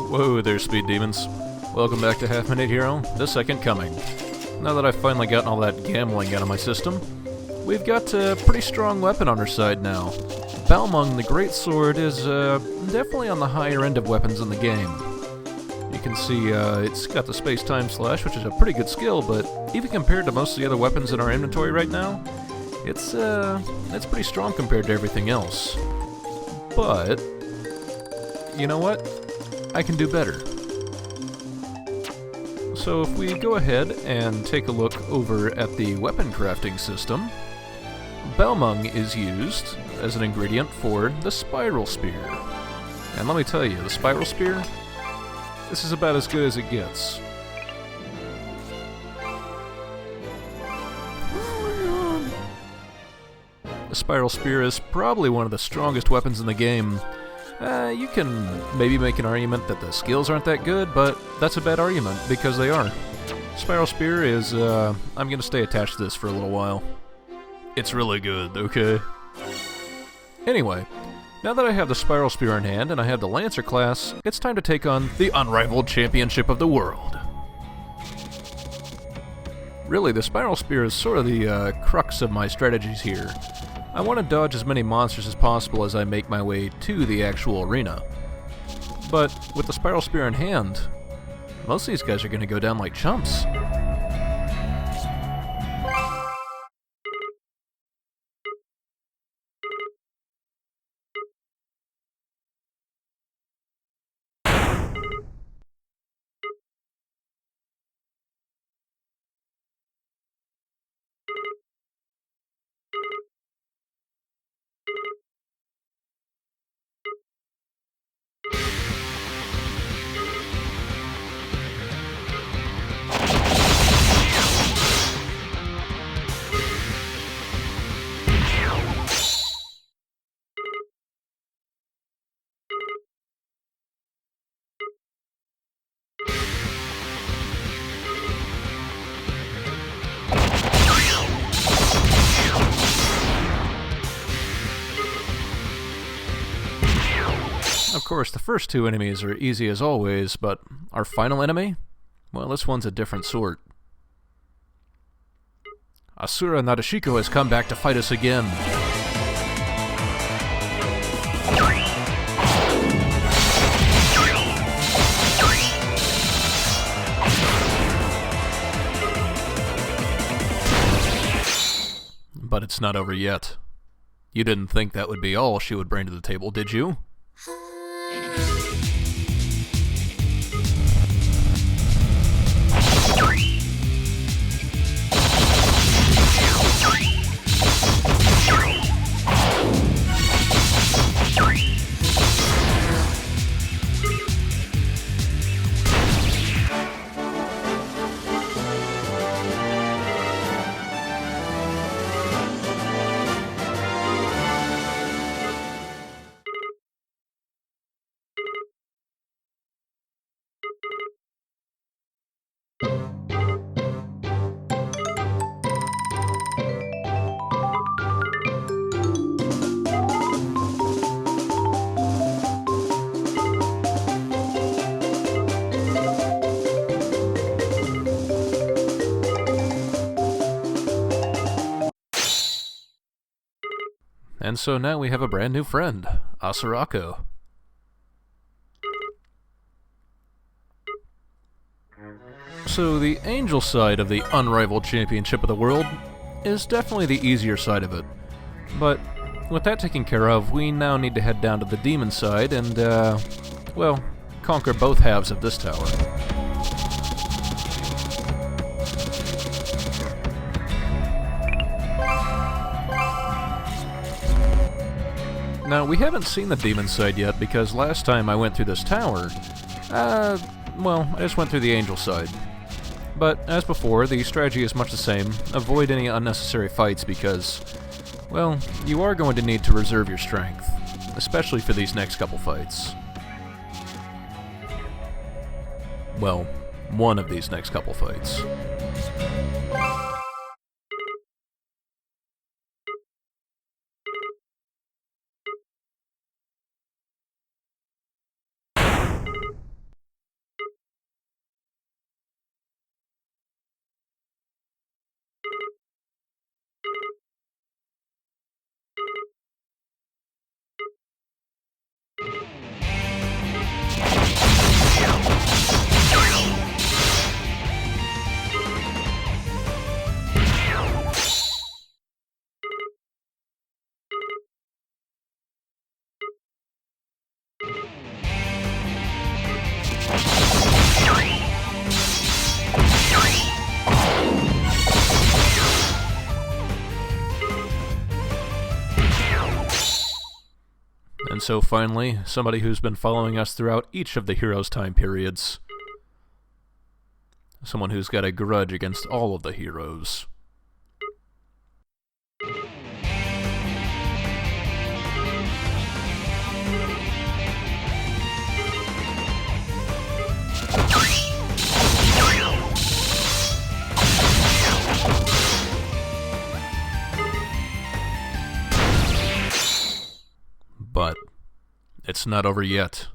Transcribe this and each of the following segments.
Whoa there, speed demons. Welcome back to Half Minute Hero, the second coming. Now that I've finally gotten all that gambling out of my system, we've got a pretty strong weapon on our side now. Balmung the Great Sword is definitely on the higher end of weapons in the game. You can see it's got the space-time slash, which is a pretty good skill, but even compared to most of the other weapons in our inventory right now, it's pretty strong compared to everything else. But you know what? I can do better. So if we go ahead and take a look over at the weapon crafting system, Balmung is used as an ingredient for the Spiral Spear. And let me tell you, the Spiral Spear, this is about as good as it gets. The Spiral Spear is probably one of the strongest weapons in the game. You can maybe make an argument that the skills aren't that good, but that's a bad argument, because they are. Spiral Spear is, I'm gonna stay attached to this for a little while. It's really good, okay? Anyway, now that I have the Spiral Spear in hand and I have the Lancer class, it's time to take on the Unrivaled Championship of the World. Really, the Spiral Spear is sort of the crux of my strategies here. I want to dodge as many monsters as possible as I make my way to the actual arena. But with the Spiral Spear in hand, most of these guys are going to go down like chumps. Of course, the first two enemies are easy as always, but our final enemy? Well, this one's a different sort. Asura Nadeshiko has come back to fight us again. But it's not over yet. You didn't think that would be all she would bring to the table, did you? And so now we have a brand new friend, Asurako. So the angel side of the Unrivaled Championship of the World is definitely the easier side of it. But with that taken care of, we now need to head down to the demon side and, well, conquer both halves of this tower. Now, we haven't seen the demon side yet because last time I went through this tower, well, I just went through the angel side. But, as before, the strategy is much the same. Avoid any unnecessary fights because, well, you are going to need to reserve your strength, especially for these next couple fights. Well, one of these next couple fights. so finally, somebody who's been following us throughout each of the heroes' time periods. Someone who's got a grudge against all of the heroes. But it's not over yet.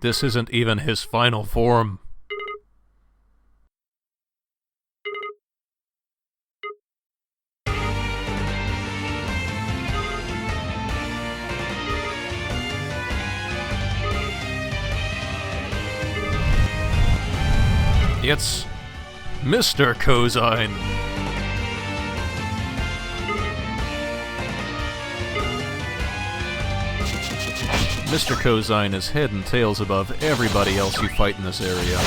This isn't even his final form. It's Mr. Cosine. Mr. Cosine is head and tails above everybody else you fight in this area.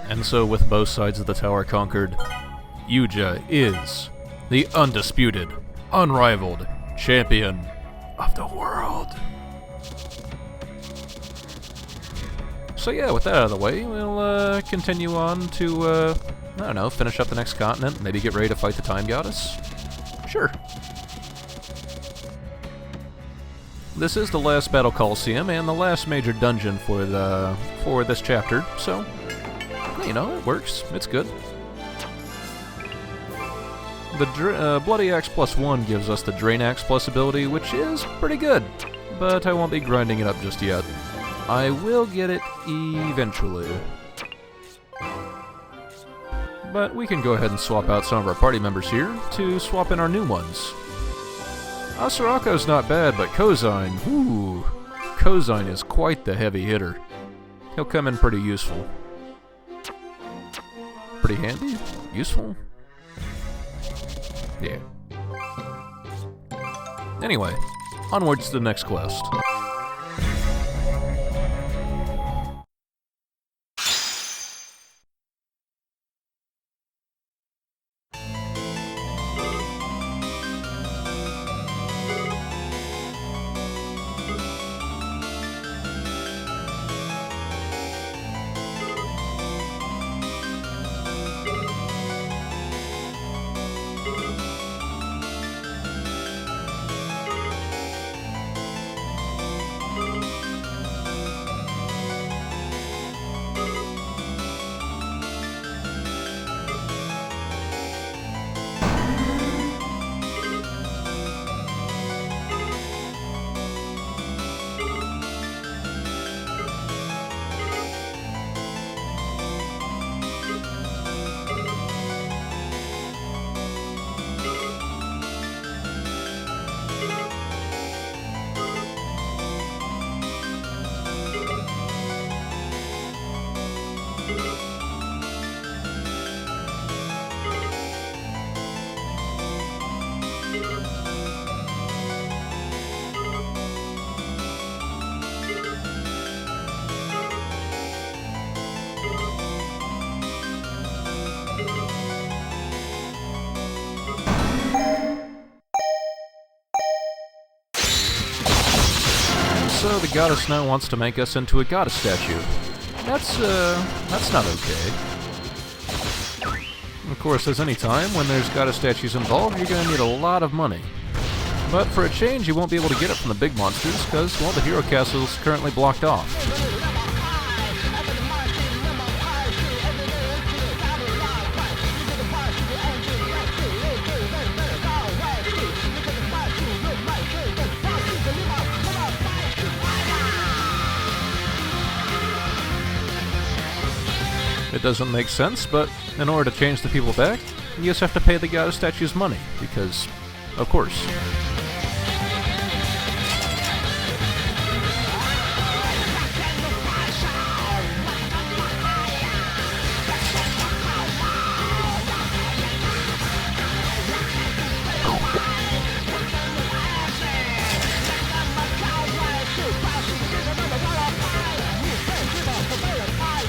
And so, with both sides of the tower conquered, Yuja is the undisputed, unrivaled champion of the world. So yeah, with that out of the way, we'll continue on to, I don't know, finish up the next continent, maybe get ready to fight the Time Goddess? Sure. This is the last Battle Coliseum and the last major dungeon for this chapter, so you know, it works. It's good. The Bloody Axe +1 gives us the Drain Axe Plus ability, which is pretty good, but I won't be grinding it up just yet. I will get it eventually. But we can go ahead and swap out some of our party members here to swap in our new ones. Asurako's not bad, but Cosine, whoo! Cosine is quite the heavy hitter. He'll come in pretty useful. Pretty handy? Useful? Yeah. Anyway, onwards to the next quest. So the goddess now wants to make us into a goddess statue. That's not okay. Of course, as any time, when there's goddess statues involved, you're going to need a lot of money. But for a change, you won't be able to get it from the big monsters, because, well, the hero castle is currently blocked off. It doesn't make sense, but in order to change the people back, you just have to pay the goddess statues money, because, of course.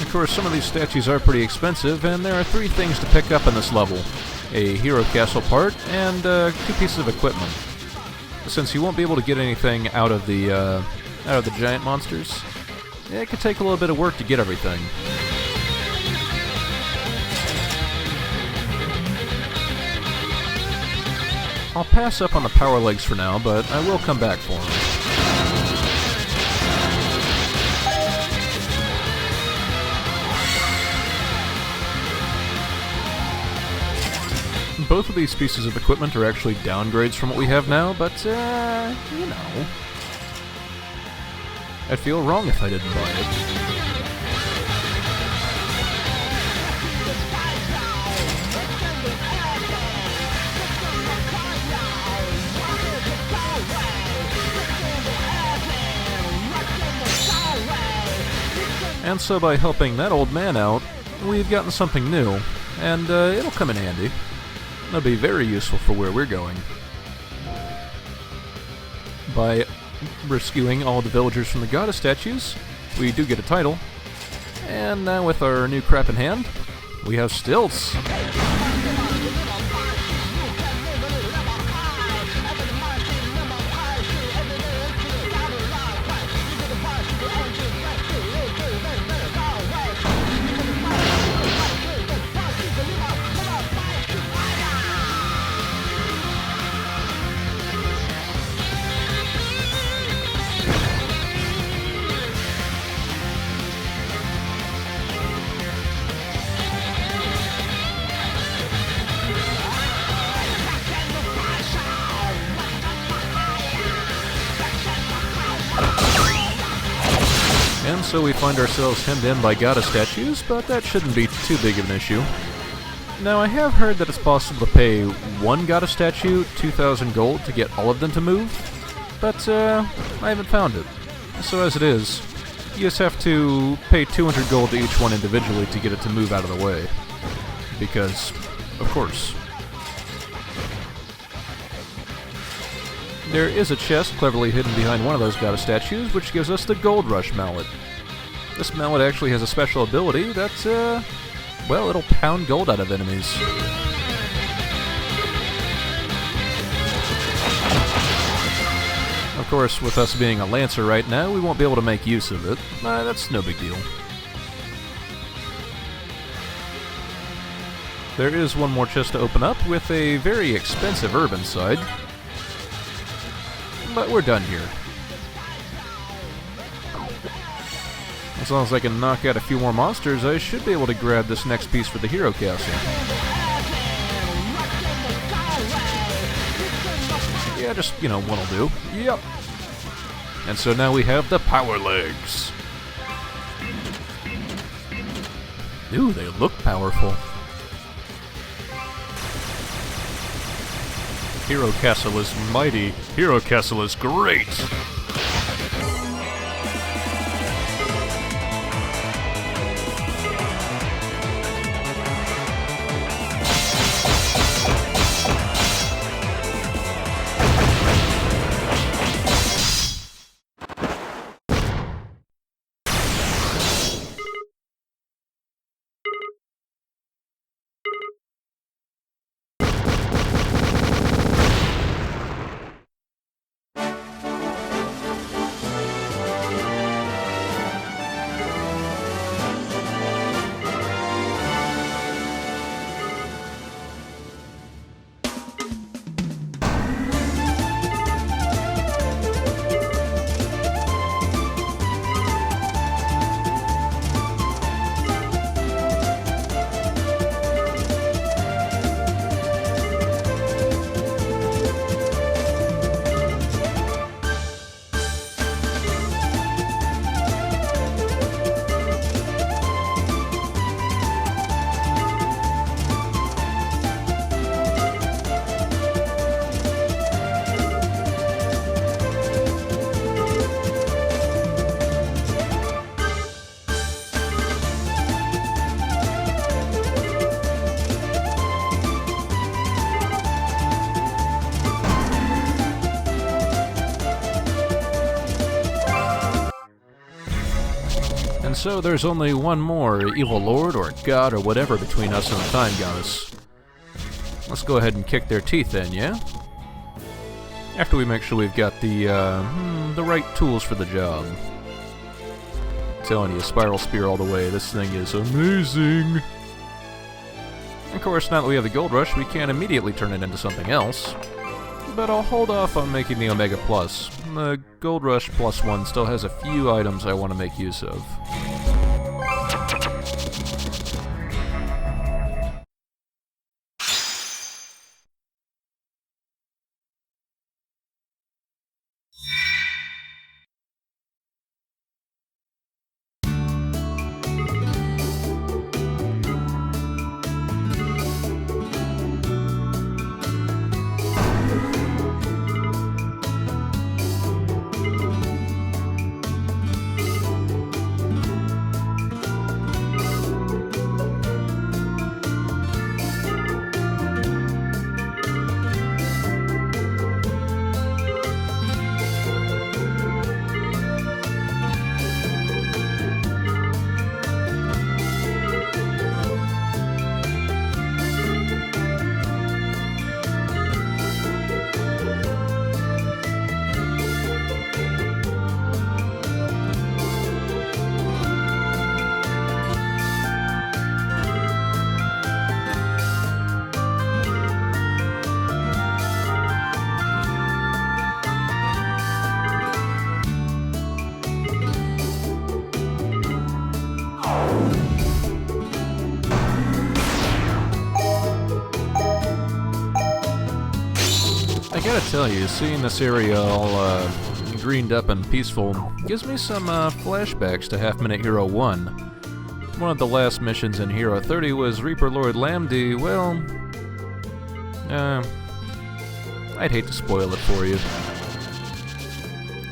Of course, some of these statues are pretty expensive, and there are 3 things to pick up in this level. A hero castle part, and 2 pieces of equipment. Since you won't be able to get anything out of the giant monsters, it could take a little bit of work to get everything. I'll pass up on the power legs for now, but I will come back for them. Both of these pieces of equipment are actually downgrades from what we have now, but, you know. I'd feel wrong if I didn't buy it. And so by helping that old man out, we've gotten something new, and it'll come in handy. That'll be very useful for where we're going. By rescuing all the villagers from the goddess statues, we do get a title. And now with our new crap in hand, we have stilts. And so we find ourselves hemmed in by goddess statues, but that shouldn't be too big of an issue. Now, I have heard that it's possible to pay one goddess statue 2,000 gold to get all of them to move, but I haven't found it. So as it is, you just have to pay 200 gold to each one individually to get it to move out of the way. Because, of course. There is a chest cleverly hidden behind one of those goddess statues, which gives us the Gold Rush mallet. This mallet actually has a special ability that's, well, it'll pound gold out of enemies. Of course, with us being a Lancer right now, we won't be able to make use of it. That's no big deal. There is one more chest to open up with a very expensive herb inside. But we're done here. As long as I can knock out a few more monsters, I should be able to grab this next piece for the hero castle. Yeah, just, you know, what'll do. Yep. And so now we have the power legs. Ooh, they look powerful. Hero Castle is mighty. Hero Castle is great. And so there's only one more evil lord or god or whatever between us and the time goddess. Let's go ahead and kick their teeth in, yeah? After we make sure we've got the right tools for the job. I'm telling you, Spiral Spear all the way, this thing is amazing! Of course, now that we have the Gold Rush, we can immediately turn it into something else. But I'll hold off on making the Omega Plus. The Gold Rush Plus 1 still has a few items I want to make use of. I gotta tell you, seeing this area all greened up and peaceful gives me some flashbacks to Half Minute Hero 1. One of the last missions in Hero 30 was Reaper Lord Lambda. Well, I'd hate to spoil it for you.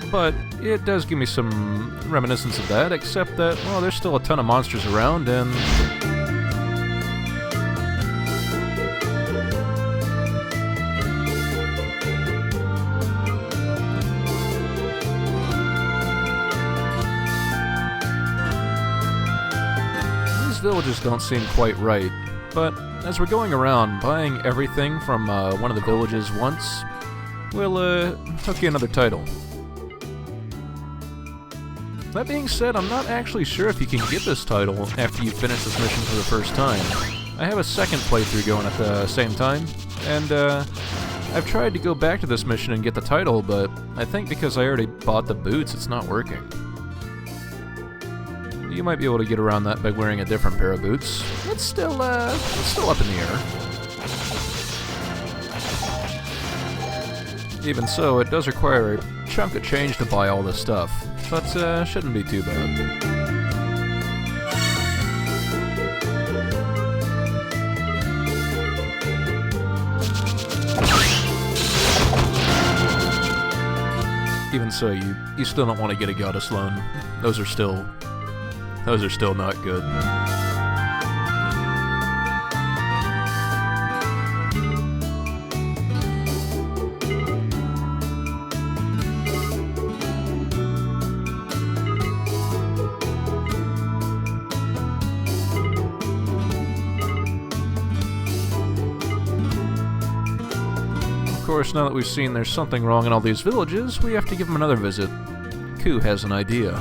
But it does give me some reminiscence of that, except that, well, there's still a ton of monsters around, and villages don't seem quite right, but as we're going around buying everything from one of the villages once, we'll hook you another title. That being said, I'm not actually sure if you can get this title after you finish this mission for the first time. I have a second playthrough going at the same time, and I've tried to go back to this mission and get the title, but I think because I already bought the boots, it's not working. You might be able to get around that by wearing a different pair of boots. It's still up in the air. Even so, it does require a chunk of change to buy all this stuff, but shouldn't be too bad. Even so, you still don't want to get a goddess loan. Those are still not good. Of course, now that we've seen there's something wrong in all these villages, we have to give them another visit. Ku has an idea.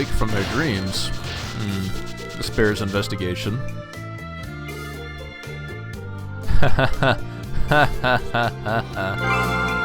awake from their dreams. This bears investigation. Ha ha ha ha ha ha ha.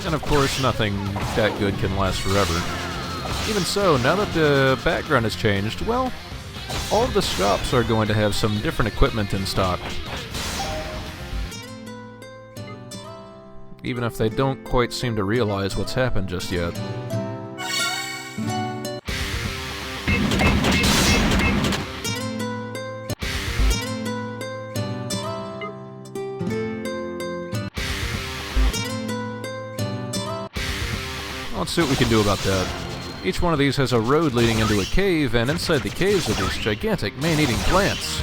And of course, nothing that good can last forever. Even so, now that the background has changed, well, all of the shops are going to have some different equipment in stock. Even if they don't quite seem to realize what's happened just yet. Let's see what we can do about that. Each one of these has a road leading into a cave, and inside the caves are these gigantic man-eating plants.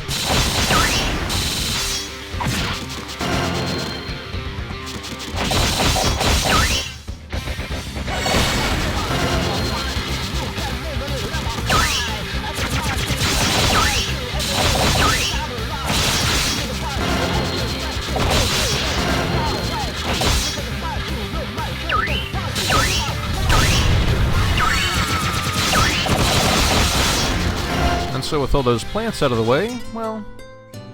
So with all those plants out of the way, well,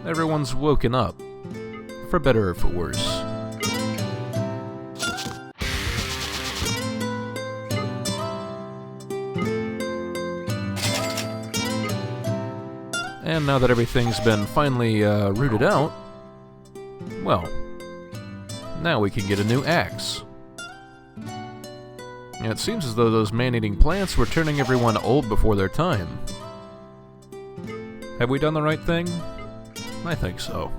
everyone's woken up. For better or for worse. And now that everything's been finally rooted out, well, now we can get a new axe. And it seems as though those man-eating plants were turning everyone old before their time. Have we done the right thing? I think so.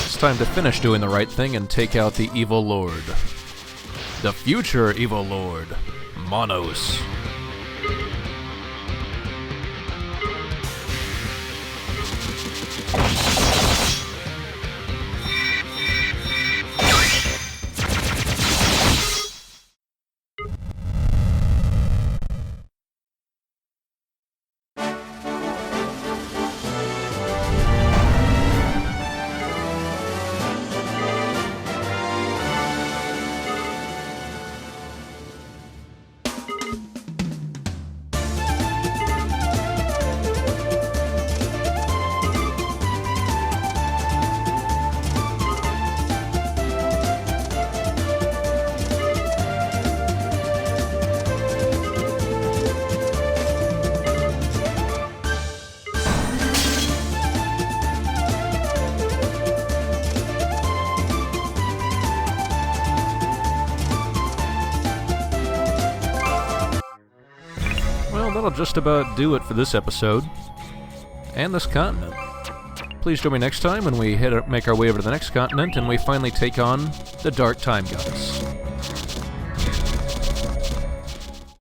It's time to finish doing the right thing and take out the evil lord. The future evil lord, Monos. That'll just about do it for this episode, and this continent. Please join me next time when we make our way over to the next continent and we finally take on the Dark Time Gods.